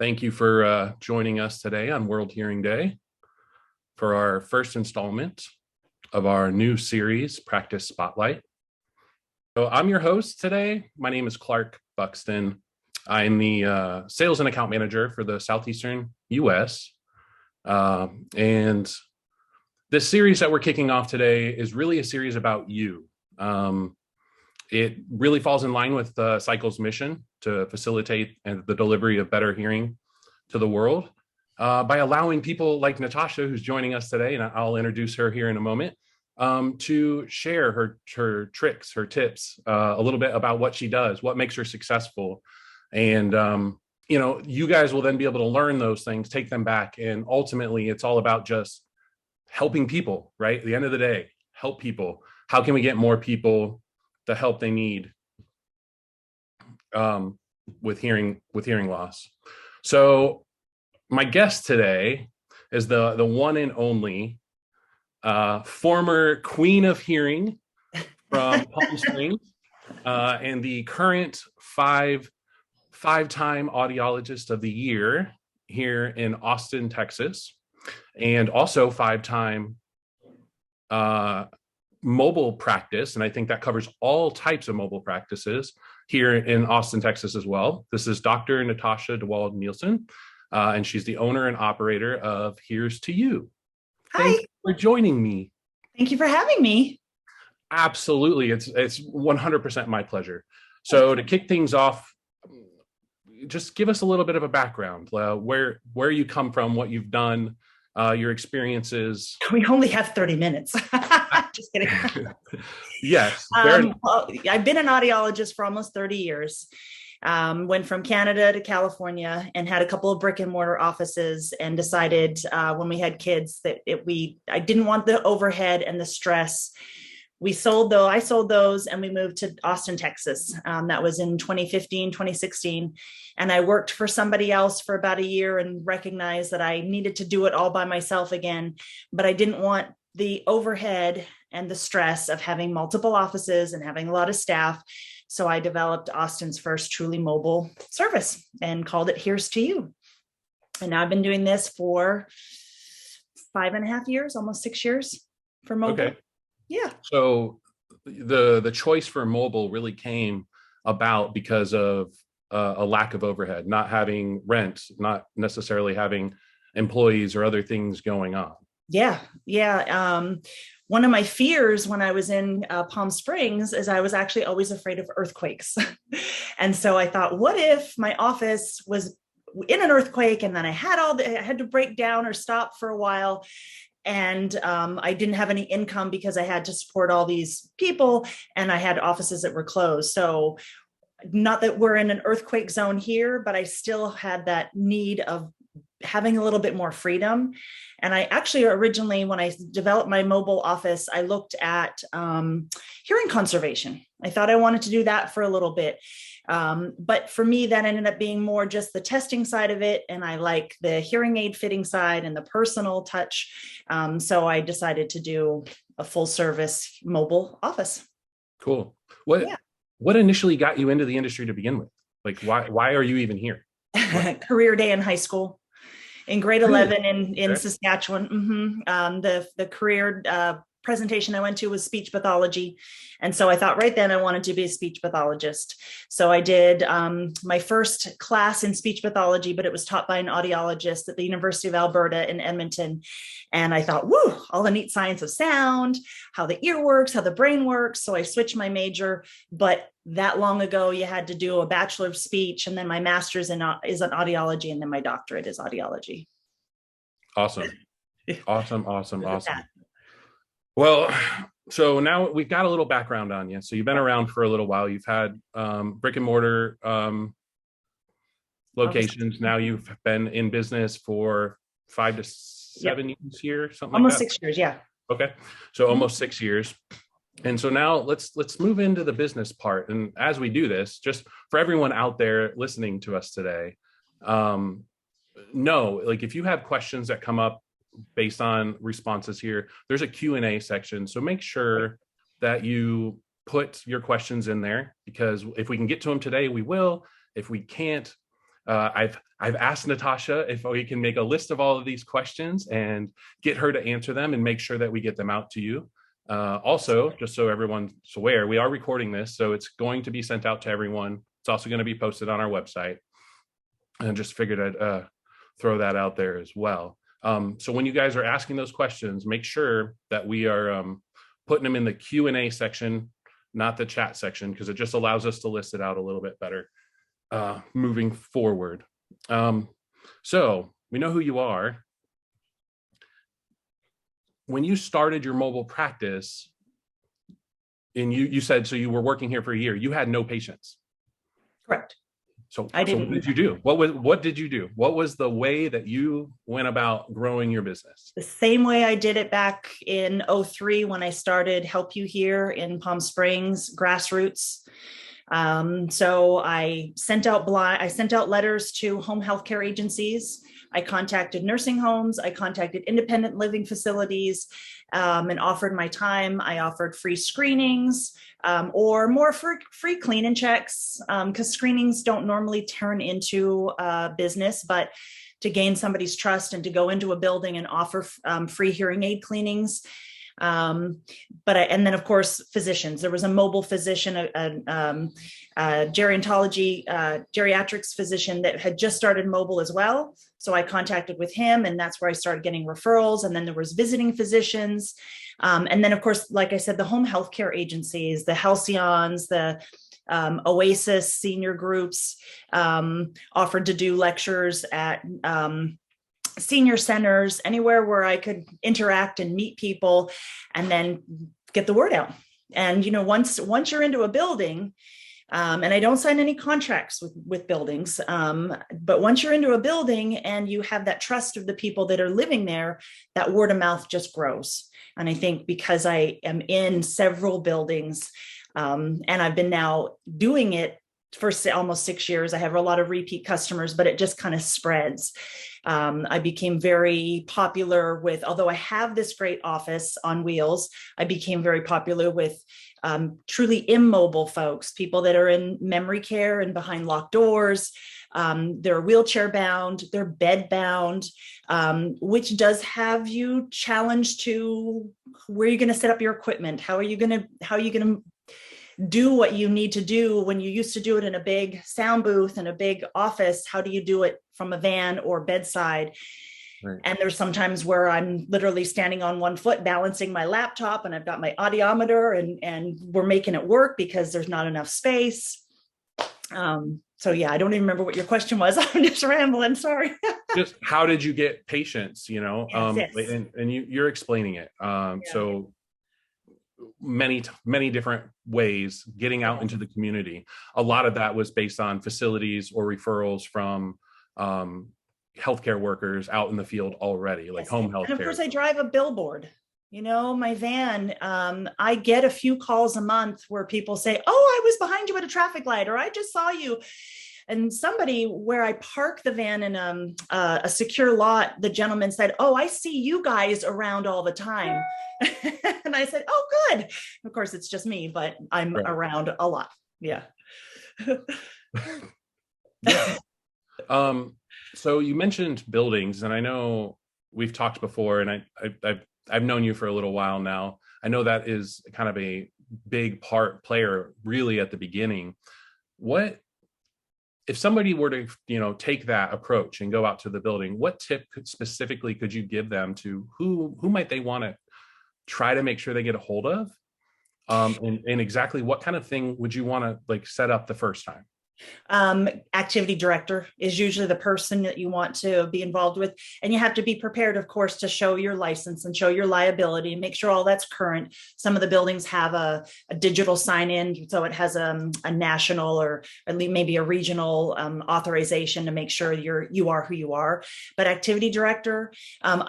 Thank you for joining us today on World Hearing Day for our first installment of our new series, Practice Spotlight. So I'm your host today. My name is Clark Buxton. I'm the Sales and Account Manager for the Southeastern US. And this series that we're kicking off today is really a series about you. It really falls in line with Sycle's mission to facilitate the delivery of better hearing to the world by allowing people like Natasha, who's joining us today, and I'll introduce her here in a moment, to share her tricks, her tips, a little bit about what she does, what makes her successful. And, you guys will then be able to learn those things, take them back. And ultimately, it's all about just helping people, right? At the end of the day, help people. How can we get more people the help they need with hearing loss? So my guest today is the one and only former Queen of Hearing from Palm Springs and the current five-time Audiologist of the Year here in Austin, Texas, and also five-time mobile practice, and I think that covers all types of mobile practices here in Austin, Texas as well. This is Dr. Natasha Dewald-Nielsen, and she's the owner and operator of Here's to You. Thank you for joining me. Thank you for having me. Absolutely, it's 100% my pleasure. So to kick things off, just give us a little bit of a background, where you come from, what you've done, your experiences. We only have 30 minutes. Just kidding. Yes. Well, I've been an audiologist for almost 30 years. Went from Canada to California and had a couple of brick and mortar offices, and decided when we had kids that I didn't want the overhead and the stress. I sold those and we moved to Austin, Texas. That was in 2015, 2016. And I worked for somebody else for about a year and recognized that I needed to do it all by myself again. But I didn't want the overhead and the stress of having multiple offices and having a lot of staff. So I developed Austin's first truly mobile service and called it Here's to You. And I've been doing this for 5.5 years, almost 6 years for mobile. Okay. Yeah. So the choice for mobile really came about because of a lack of overhead, not having rent, not necessarily having employees or other things going on. Yeah. One of my fears when I was in Palm Springs is I was actually always afraid of earthquakes. And so I thought, what if my office was in an earthquake and then I had to break down or stop for a while, and I didn't have any income because I had to support all these people and I had offices that were closed. So not that we're in an earthquake zone here, but I still had that need of having a little bit more freedom. And I actually originally, when I developed my mobile office, I looked at hearing conservation. I thought I wanted to do that for a little bit. But for me, that ended up being more just the testing side of it. And I like the hearing aid fitting side and the personal touch. So I decided to do a full service mobile office. Cool. What initially got you into the industry to begin with? Like, why are you even here? Career day in high school. In grade 11 in Saskatchewan. The career presentation I went to was speech pathology. And so I thought right then I wanted to be a speech pathologist. So I did my first class in speech pathology, but it was taught by an audiologist at the University of Alberta in Edmonton. And I thought, woo, all the neat science of sound, how the ear works, how the brain works. So I switched my major, but that long ago, you had to do a Bachelor of Speech, and then my master's is in audiology, and then my doctorate is audiology. Awesome. Well, so now we've got a little background on you. So you've been around for a little while. You've had brick and mortar locations. Now you've been in business for 5 to 7 years here, something almost like that. 6 years, yeah. Okay, so almost 6 years. And so now let's move into the business part. And as we do this, just for everyone out there listening to us today, if you have questions that come up based on responses here, there's a Q&A section. So make sure that you put your questions in there, because if we can get to them today, we will. If we can't, I've asked Natasha if we can make a list of all of these questions and get her to answer them and make sure that we get them out to you. Also, just so everyone's aware, we are recording this, so it's going to be sent out to everyone. It's also going to be posted on our website. And just figured I'd throw that out there as well. So when you guys are asking those questions, make sure that we are putting them in the Q&A section, not the chat section, because it just allows us to list it out a little bit better moving forward. So we know who you are. When you started your mobile practice, and you said, so you were working here for a year, you had no patients. Correct. So I didn't. So what did you do? What did you do? What was the way that you went about growing your business? The same way I did it back in 2003 when I started Help You Here in Palm Springs, grassroots. So I sent out letters to home healthcare agencies. I contacted nursing homes. I contacted independent living facilities and offered my time. I offered free screenings or more free clean and checks because screenings don't normally turn into business, but to gain somebody's trust and to go into a building and offer free hearing aid cleanings. And then of course, physicians. There was a mobile physician, a geriatrics physician that had just started mobile as well. So I contacted with him, and that's where I started getting referrals. And then there was visiting physicians. And then of course, like I said, the home healthcare agencies, the Halcyons, the Oasis senior groups offered to do lectures at senior centers, anywhere where I could interact and meet people and then get the word out. And, once you're into a building, and I don't sign any contracts with buildings, but once you're into a building and you have that trust of the people that are living there, that word of mouth just grows. And I think because I am in several buildings and I've been now doing it for almost 6 years, I have a lot of repeat customers, but it just kind of spreads. I became very popular although I have this great office on wheels, I became very popular with truly immobile folks, people that are in memory care and behind locked doors. They're wheelchair bound, they're bed bound, which does have you challenged to where you're going to set up your equipment. How are you going to do what you need to do when you used to do it in a big sound booth and a big office? How do you do it from a van or bedside? Right. And there's sometimes where I'm literally standing on one foot balancing my laptop and I've got my audiometer and we're making it work because there's not enough space. So yeah, I don't even remember what your question was. I'm just rambling, sorry. Just how did you get patients, Yes. And you're explaining it. Yeah. So many different ways getting out into the community. A lot of that was based on facilities or referrals from healthcare workers out in the field already, like home health care. And of course I drive a billboard, my van. I get a few calls a month where people say, oh, I was behind you at a traffic light, or I just saw you. And somebody where I park the van in a secure lot, the gentleman said, oh, I see you guys around all the time. And I said, oh, good. Of course, it's just me, but I'm around a lot. Yeah. Yeah. So you mentioned buildings, and I know we've talked before, and I've known you for a little while now. I know that is kind of a big player really at the beginning. What if somebody were to, take that approach and go out to the building, what tip specifically could you give them to who might they want to try to make sure they get a hold of? And exactly what kind of thing would you want to set up the first time? Activity director is usually the person that you want to be involved with. And you have to be prepared, of course, to show your license and show your liability and make sure all that's current. Some of the buildings have a digital sign-in, so it has a national or at least maybe a regional authorization to make sure you are who you are. But activity director,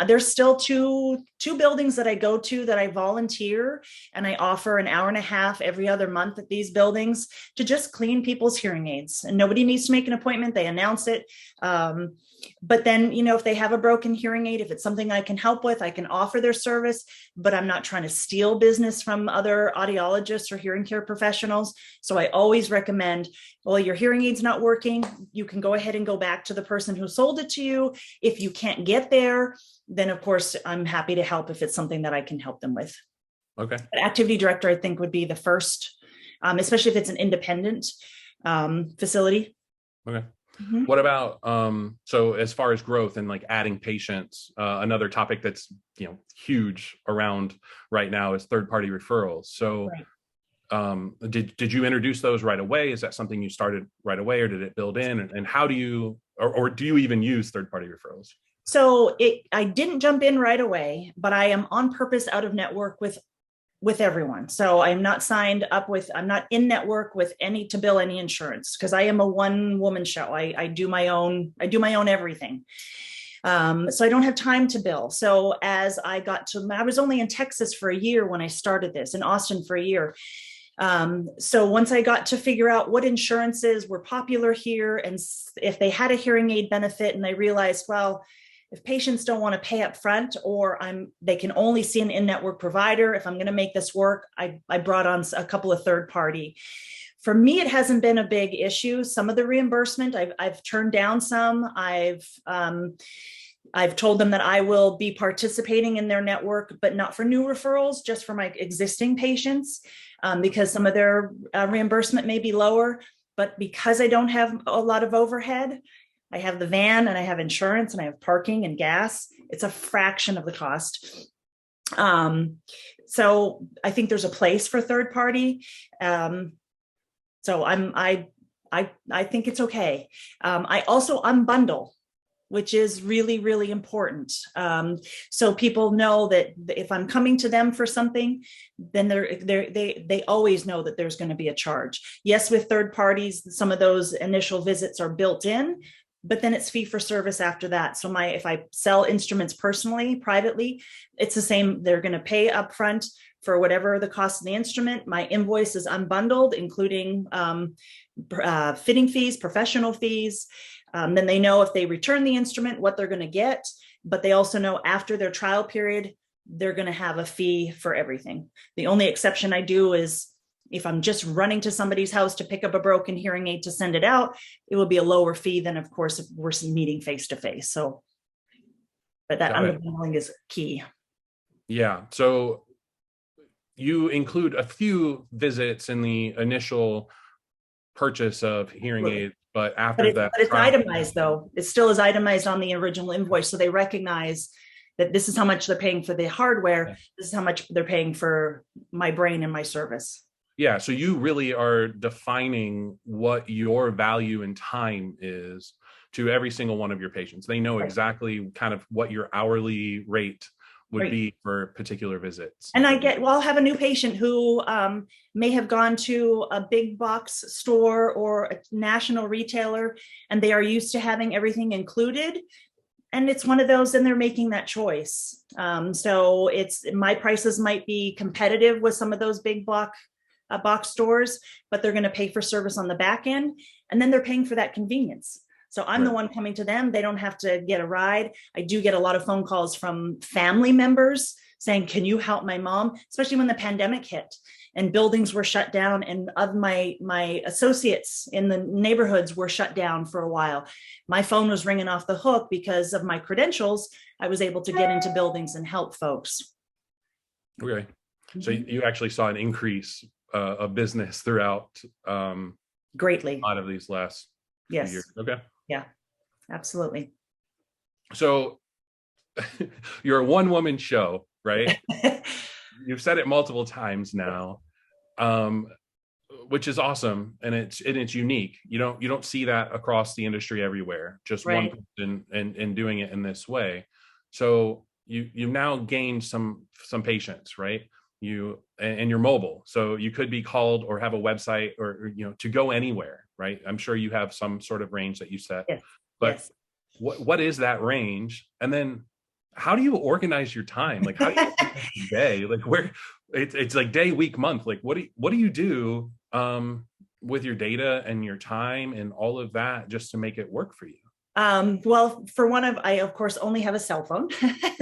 there's still two buildings that I go to that I volunteer, and I offer an hour and a half every other month at these buildings to just clean people's hearing aids. aids, and nobody needs to make an appointment. They announce it. But then, if they have a broken hearing aid, if it's something I can help with, I can offer their service, but I'm not trying to steal business from other audiologists or hearing care professionals. So I always recommend, well, your hearing aid's not working. You can go ahead and go back to the person who sold it to you. If you can't get there, then of course, I'm happy to help if it's something that I can help them with. Okay. But activity director, I think, would be the first, especially if it's an independent facility. Okay. Mhm. What about, so as far as growth and like adding patients, another topic that's, huge around right now is third-party referrals. So Right. did you introduce those right away? Is that something you started right away, or did it build in? And how do you, or do you even use third-party referrals? So I didn't jump in right away, but I am on purpose out of network with everyone. So I'm not signed up with, I'm not in network with any to bill any insurance, because I am a one woman show. I do my own everything. So I don't have time to bill. So as I was only in Texas for a year when I started this, in Austin for a year. So once I got to figure out what insurances were popular here and if they had a hearing aid benefit, and I realized, well, if patients don't want to pay up front, or they can only see an in-network provider, if I'm going to make this work, I brought on a couple of third party. For me, it hasn't been a big issue. Some of the reimbursement, I've turned down some. I've told them that I will be participating in their network, but not for new referrals, just for my existing patients, because some of their reimbursement may be lower. But because I don't have a lot of overhead, I have the van and I have insurance and I have parking and gas. It's a fraction of the cost. So I think there's a place for third party. So I think it's okay. I also unbundle, which is really, really important. So people know that if I'm coming to them for something, then they always know that there's going to be a charge. Yes, with third parties, some of those initial visits are built in, but then it's fee for service after that. So if I sell instruments personally, privately, it's the same. They're going to pay upfront for whatever the cost of the instrument. My invoice is unbundled, including fitting fees, professional fees. Then they know if they return the instrument, what they're going to get, but they also know after their trial period, they're going to have a fee for everything. The only exception I do is if I'm just running to somebody's house to pick up a broken hearing aid to send it out, it will be a lower fee than, of course, if we're meeting face to face. So, but that unbundling is key. Yeah. So you include a few visits in the initial purchase of hearing aids, but after that, but it's itemized though. It still is itemized on the original invoice, so they recognize that this is how much they're paying for the hardware. Yeah. This is how much they're paying for my brain and my service. Yeah. So you really are defining what your value and time is to every single one of your patients. They know exactly kind of what your hourly rate would be for particular visits. And I'll have a new patient who may have gone to a big box store or a national retailer, and they are used to having everything included. And it's one of those, and they're making that choice. So my prices might be competitive with some of those big box stores, but they're going to pay for service on the back end, and then they're paying for that convenience. So I'm the one coming to them. They don't have to get a ride. I do get a lot of phone calls from family members saying, can you help my mom? Especially when the pandemic hit and buildings were shut down, and of my associates in the neighborhoods were shut down for a while. My phone was ringing off the hook because of my credentials. I was able to get into buildings and help folks. Okay. So you actually saw an increase of business throughout greatly a lot of these last few years. Okay. Yeah, absolutely. So you're a one-woman show, right? You've said it multiple times now, which is awesome, and it's unique. You don't see that across the industry everywhere. Just one person and doing it in this way. So you've now gained some patients, right? And you're mobile, so you could be called or have a website or to go anywhere, right? I'm sure you have some sort of range that you set. Yes. But what is that range? And then how do you organize your time? Like, how do you day? Like, where it's like day, week, month. Like, what do you do with your data and your time and all of that just to make it work for you? Well, for one, I of course only have a cell phone,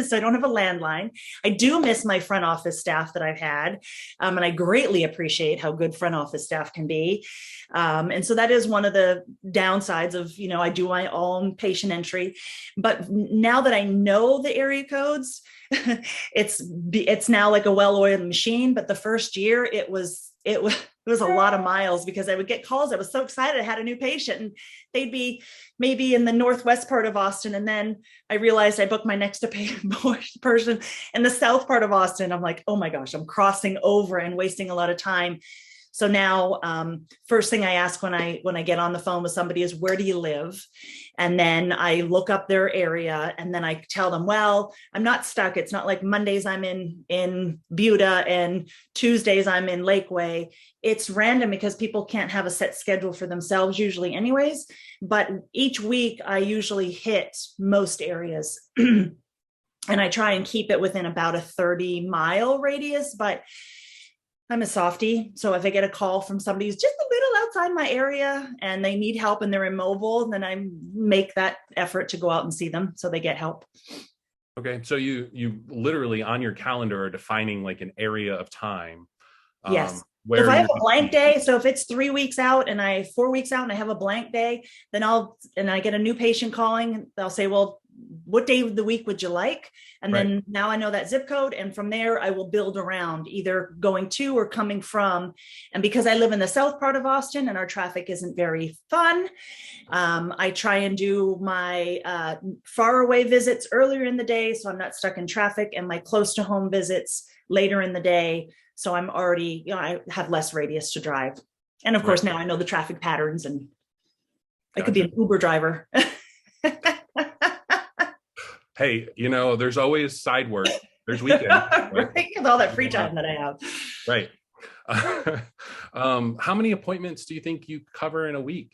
so I don't have a landline. I do miss my front office staff that I've had, and I greatly appreciate how good front office staff can be. And so that is one of the downsides of, I do my own patient entry, but now that I know the area codes, it's now like a well-oiled machine. But the first year it was a lot of miles, because I would get calls. I was so excited I had a new patient, and they'd be maybe in the northwest part of Austin. And then I realized I booked my next person in the south part of Austin. I'm like, oh my gosh, I'm crossing over and wasting a lot of time. So now, first thing I ask when I get on the phone with somebody is, where do you live? And then I look up their area, and then I tell them, well, I'm not stuck. It's not like Mondays I'm in Buda and Tuesdays I'm in Lakeway. It's random because people can't have a set schedule for themselves usually anyways. But each week I usually hit most areas. And I try and keep it within about a 30-mile radius, but I'm a softie. So if I get a call from somebody who's just a little outside my area and they need help and they're immobile, then I make that effort to go out and see them so they get help. Okay. So you literally on your calendar are defining like an area of time. Yes. Where if I have a blank day, so if it's 3 weeks out and 4 weeks out and I have a blank day, then I get a new patient calling, they'll say, well, what day of the week would you like? And then now I know that zip code. And from there, I will build around either going to or coming from. And because I live in the south part of Austin and our traffic isn't very fun, I try and do my far away visits earlier in the day, so I'm not stuck in traffic, and my close to home visits later in the day. So I'm already, I have less radius to drive. And of course, now I know the traffic patterns, and I could be an Uber driver. Hey, there's always side work. There's weekends. Right? With all that free time that I have. Right. How many appointments do you think you cover in a week?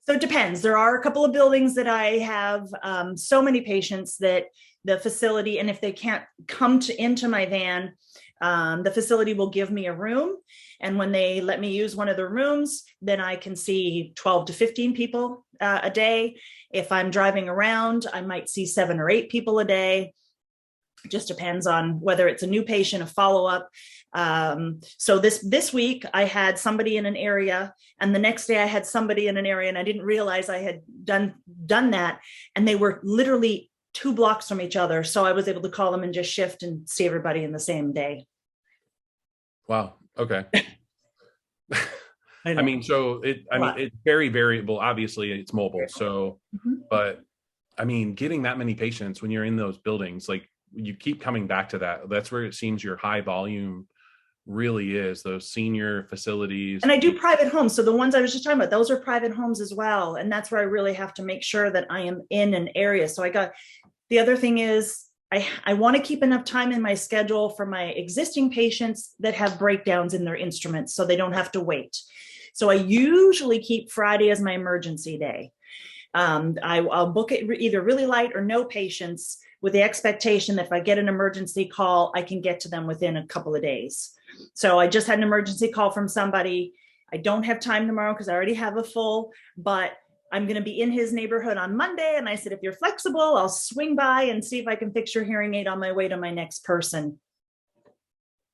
So it depends. There are a couple of buildings that I have so many patients that the facility, and if they can't come into my van, the facility will give me a room. And when they let me use one of the rooms, then I can see 12 to 15 people a day. If I'm driving around, I might see 7 or 8 people a day. It just depends on whether it's a new patient, a follow-up. So this week I had somebody in an area, and the next day I had somebody in an area, and I didn't realize I had done that. And they were literally 2 blocks from each other. So I was able to call them and just shift and see everybody in the same day. Wow. Okay. I mean, it's very variable. Obviously it's mobile. So, but I mean, getting that many patients when you're in those buildings, like you keep coming back to that. That's where it seems your high volume really is, those senior facilities. And I do private homes. So the ones I was just talking about, those are private homes as well. And that's where I really have to make sure that I am in an area. So the other thing is, I want to keep enough time in my schedule for my existing patients that have breakdowns in their instruments so they don't have to wait. So I usually keep Friday as my emergency day. I'll book it either really light or no patients, with the expectation that if I get an emergency call, I can get to them within a couple of days. So I just had an emergency call from somebody. I don't have time tomorrow because I already have a full, but I'm going to be in his neighborhood on Monday. And I said, if you're flexible, I'll swing by and see if I can fix your hearing aid on my way to my next person,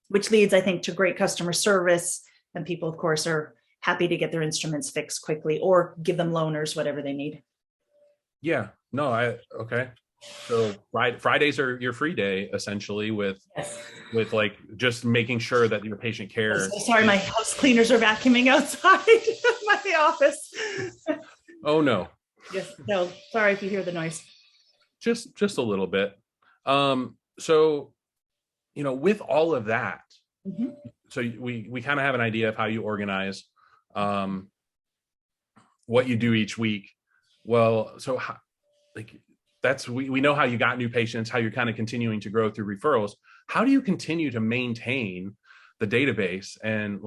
which leads, I think, to great customer service. And people, of course, are happy to get their instruments fixed quickly or give them loaners, whatever they need. Yeah, no, okay. So Fridays are your free day, essentially, with like just making sure that your patient care. So sorry, my house cleaners are vacuuming outside my office. Oh no. Yes, no, sorry if you hear the noise. Just a little bit. So, with all of that, so we kind of have an idea of how you organize, what you do each week. Well, so we know how you got new patients, how you're kind of continuing to grow through referrals. How do you continue to maintain the database and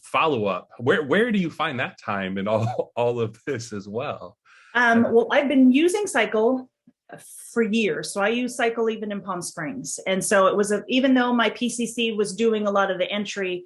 follow up? Where do you find that time in all of this as well? Well, I've been using Sycle for years. So I use Sycle even in Palm Springs. And so it was even though my PCC was doing a lot of the entry,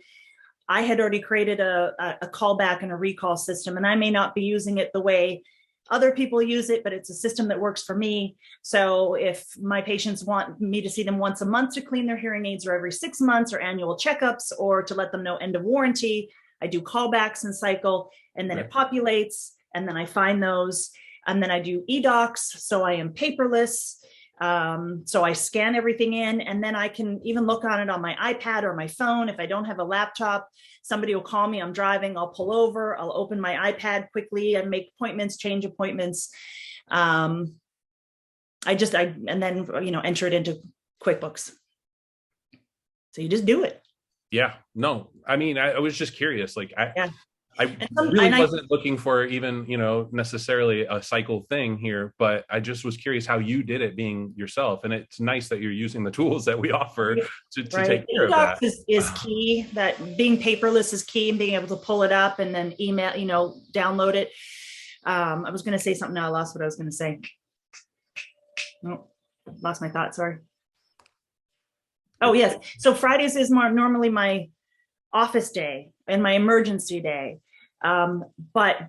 I had already created a callback and a recall system, and I may not be using it the way other people use it, but it's a system that works for me. So if my patients want me to see them once a month to clean their hearing aids, or every 6 months, or annual checkups, or to let them know end of warranty, I do callbacks in Sycle, and then it populates, and then I find those, and then I do eDocs, so I am paperless. So I scan everything in, and then I can even look on it on my iPad or my phone. If I don't have a laptop, somebody will call me, I'm driving, I'll pull over, I'll open my iPad quickly and make appointments, change appointments. And then, enter it into QuickBooks. So you just do it. Yeah, no, I mean, I was just curious. Like, Yeah. I really wasn't looking for even, necessarily a Sycle thing here, but I just was curious how you did it being yourself. And it's nice that you're using the tools that we offer to take care of that. Is key. That being paperless is key, and being able to pull it up and then email, download it. I was going to say something. Now I lost what I was going to say. Oh, lost my thought. Sorry. Oh, yes. So Fridays is normally my office day and my emergency day. But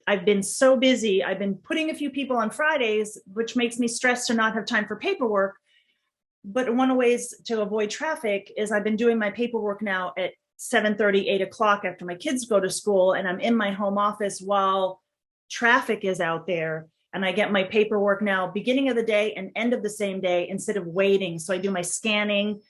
I've been so busy. I've been putting a few people on Fridays, which makes me stressed to not have time for paperwork. But one of the ways to avoid traffic is I've been doing my paperwork now at 7:30, 8 o'clock after my kids go to school, and I'm in my home office while traffic is out there. And I get my paperwork now beginning of the day and end of the same day instead of waiting. So I do my scanning.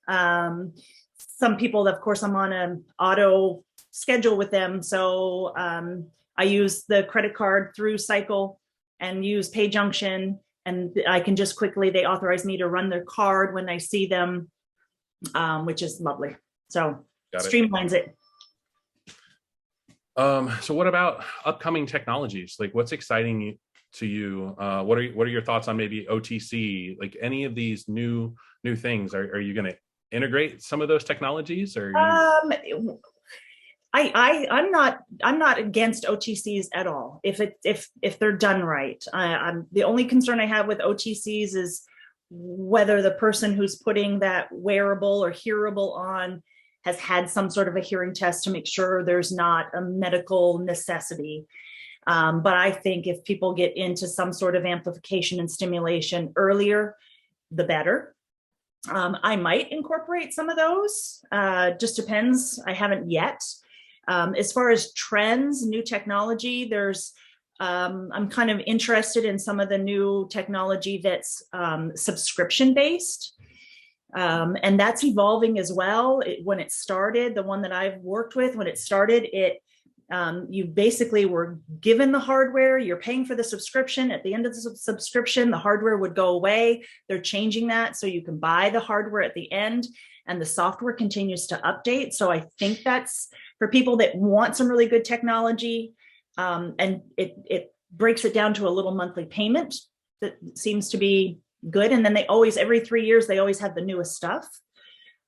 Some people, of course, I'm on an auto schedule with them. So I use the credit card through Sycle and use PayJunction. And I can just quickly, they authorize me to run their card when I see them, which is lovely. So streamlines it. So what about upcoming technologies? Like, what's exciting to you? What are your thoughts on maybe OTC? Like, any of these new things? Are you going to integrate some of those technologies? Or I'm not against OTCs at all if they're done right. I'm the only concern I have with OTCs is whether the person who's putting that wearable or hearable on has had some sort of a hearing test to make sure there's not a medical necessity. But I think if people get into some sort of amplification and stimulation earlier, the better. I might incorporate some of those. Just depends. I haven't yet. As far as trends, new technology, I'm kind of interested in some of the new technology that's subscription based. And that's evolving as well. When it started, the one that I've worked with, when it started, you basically were given the hardware, you're paying for the subscription. At the end of the subscription, the hardware would go away. They're changing that so you can buy the hardware at the end, and the software continues to update. So I think that's for people that want some really good technology, and it breaks it down to a little monthly payment that seems to be good. And then every 3 years, they always have the newest stuff.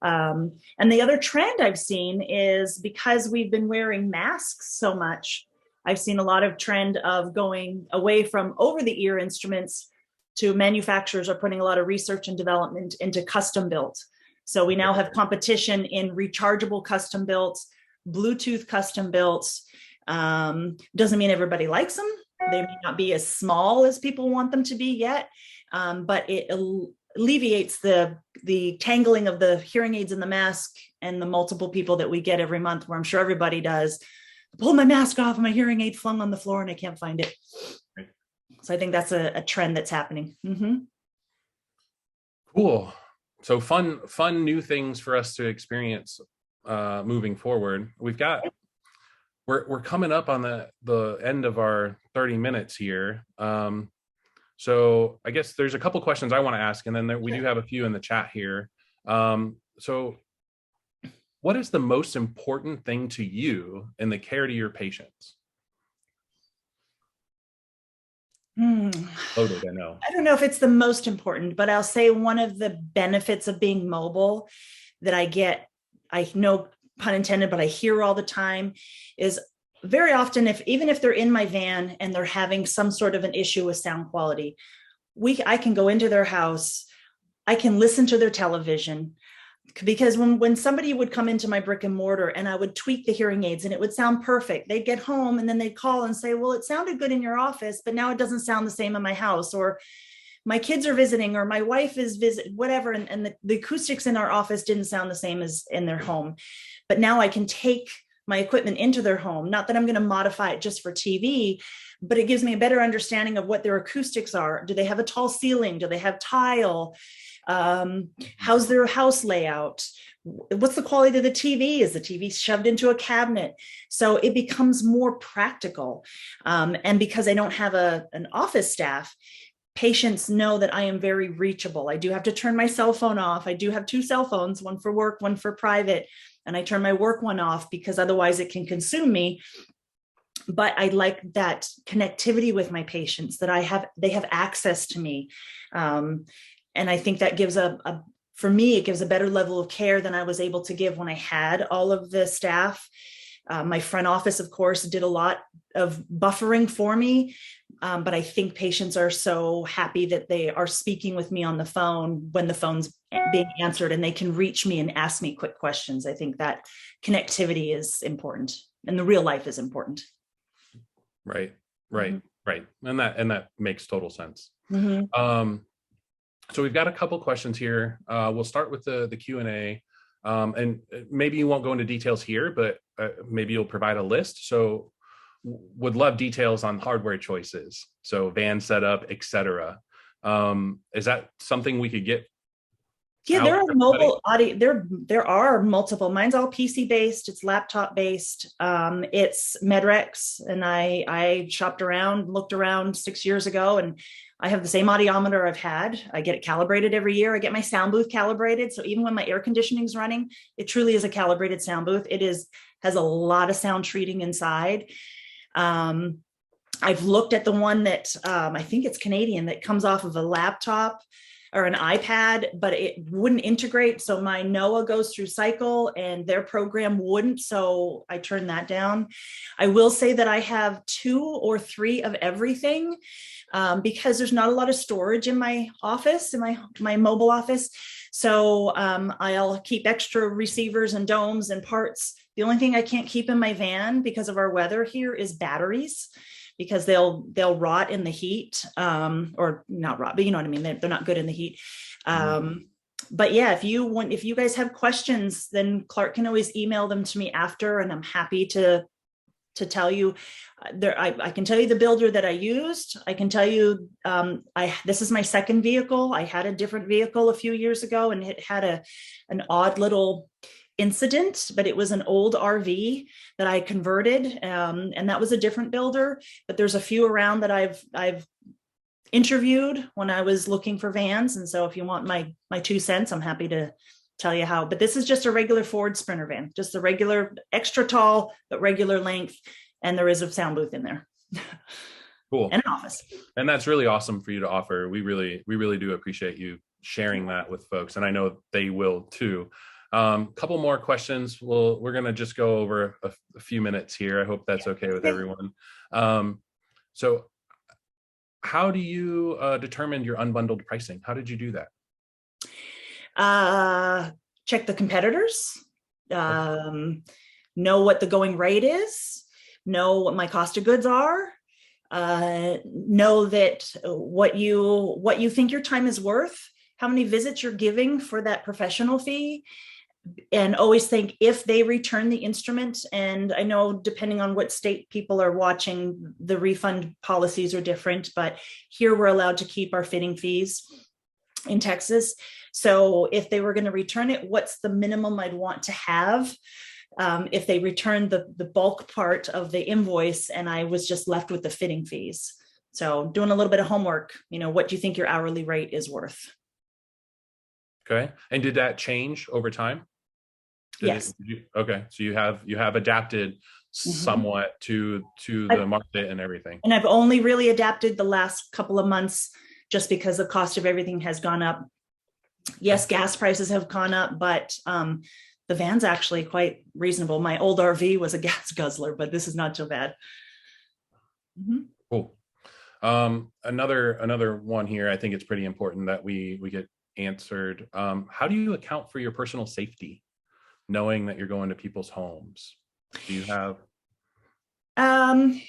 And the other trend I've seen is because we've been wearing masks so much, I've seen a lot of trend of going away from over-the-ear instruments to manufacturers are putting a lot of research and development into custom built. So we now have competition in rechargeable custom built, Bluetooth custom built. Doesn't mean everybody likes them. They may not be as small as people want them to be yet, but it alleviates the tangling of the hearing aids in the mask and the multiple people that we get every month, where I'm sure everybody does. I pulled my mask off and my hearing aid flung on the floor and I can't find it. So I think that's a trend that's happening. Mm-hmm. Cool. So fun new things for us to experience moving forward. We're coming up on the end of our 30 minutes here. So I guess there's a couple questions I want to ask, and then we do have a few in the chat here. So what is the most important thing to you in the care to your patients? Loaded, I know. I don't know if it's the most important, but I'll say one of the benefits of being mobile that I know, pun intended, but I hear all the time is very often, even if they're in my van and they're having some sort of an issue with sound quality, I can go into their house, I can listen to their television, because when somebody would come into my brick and mortar and I would tweak the hearing aids and it would sound perfect, they'd get home and then they'd call and say, well, it sounded good in your office, but now it doesn't sound the same in my house, or my kids are visiting, or my wife is whatever. And the acoustics in our office didn't sound the same as in their home. But now I can take my equipment into their home. Not that I'm going to modify it just for TV, but it gives me a better understanding of what their acoustics are. Do they have a tall ceiling? Do they have tile? How's their house layout? What's the quality of the TV? Is the TV shoved into a cabinet? So it becomes more practical. And because I don't have an office staff, patients know that I am very reachable. I do have to turn my cell phone off. I do have 2 cell phones, one for work, one for private. And I turn my work one off because otherwise it can consume me. But I like that connectivity with my patients, that they have access to me. And I think that gives for me, it gives a better level of care than I was able to give when I had all of the staff. My front office, of course, did a lot of buffering for me. But I think patients are so happy that they are speaking with me on the phone when the phone's being answered and they can reach me and ask me quick questions. I think that connectivity is important and the real life is important. Right. And that makes total sense. Mm-hmm. So we've got a couple questions here. We'll start with the Q&A. And maybe you won't go into details here, but maybe you'll provide a list. So would love details on hardware choices. So van setup, etc. Is that something we could get? Yeah, there are mobile audio. There are multiple. Mine's all PC based. It's laptop based. It's Medrex, and I shopped around, looked around 6 years ago, and I have the same audiometer I've had. I get it calibrated every year. I get my sound booth calibrated, so even when my air conditioning is running, it truly is a calibrated sound booth. It has a lot of sound treating inside. I've looked at the one that I think it's Canadian, that comes off of a laptop or an iPad, but it wouldn't integrate. So my NOAA goes through Sycle and their program wouldn't. So I turned that down. I will say that I have 2 or 3 of everything because there's not a lot of storage in my office, in my mobile office. So I'll keep extra receivers and domes and parts. The only thing I can't keep in my van because of our weather here is batteries, because they'll rot in the heat, or not rot, but you know what I mean? They're not good in the heat. But yeah, if you guys have questions, then Clark can always email them to me after, and I'm happy to tell you. I can tell you the builder that I used. I can tell you, this is my second vehicle. I had a different vehicle a few years ago, and it had an odd little incident, but it was an old RV that I converted, and that was a different builder. But there's a few around that I've interviewed when I was looking for vans, and so if you want my 2 cents, I'm happy to tell you how. But this is just a regular Ford Sprinter van, just a regular, extra tall but regular length, and there is a sound booth in there. Cool. And an office. And that's really awesome for you to offer. We really do appreciate you sharing that with folks, and I know they will too. Couple more questions. We're going to just go over a few minutes here. I hope that's okay with everyone. So how do you determine your unbundled pricing? How did you do that? Check the competitors, know what the going rate is, know what my cost of goods are, know that what you think your time is worth, how many visits you're giving for that professional fee. And always think, if they return the instrument, and I know depending on what state people are watching, the refund policies are different, but here we're allowed to keep our fitting fees in Texas. So if they were going to return it, what's the minimum I'd want to have if they returned the bulk part of the invoice and I was just left with the fitting fees? So doing a little bit of homework, what do you think your hourly rate is worth? Okay. And did that change over time? Yes. Okay. So you have adapted somewhat to the market and everything. And I've only really adapted the last couple of months just because the cost of everything has gone up. Yes, gas prices have gone up, but the van's actually quite reasonable. My old RV was a gas guzzler, but this is not so bad. Cool. Another one here. I think it's pretty important that we get answered. How do you account for your personal safety, knowing that you're going to people's homes? Do you have? I'm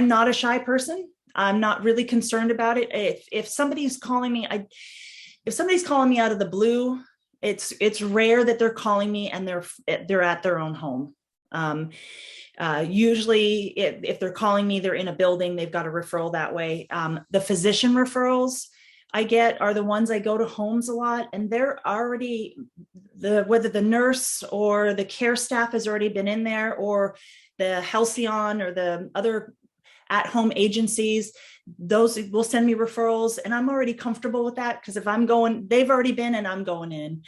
not a shy person. I'm not really concerned about it. If somebody's calling me, if somebody's calling me out of the blue, it's rare that they're calling me and they're at their own home. Usually if they're calling me, they're in a building, they've got a referral that way. The physician referrals I get are the ones I go to homes a lot, and they're already, whether the nurse or the care staff has already been in there, or the Halcyon or the other at-home agencies, those will send me referrals, and I'm already comfortable with that, because if I'm going, they've already been and I'm going in.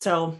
So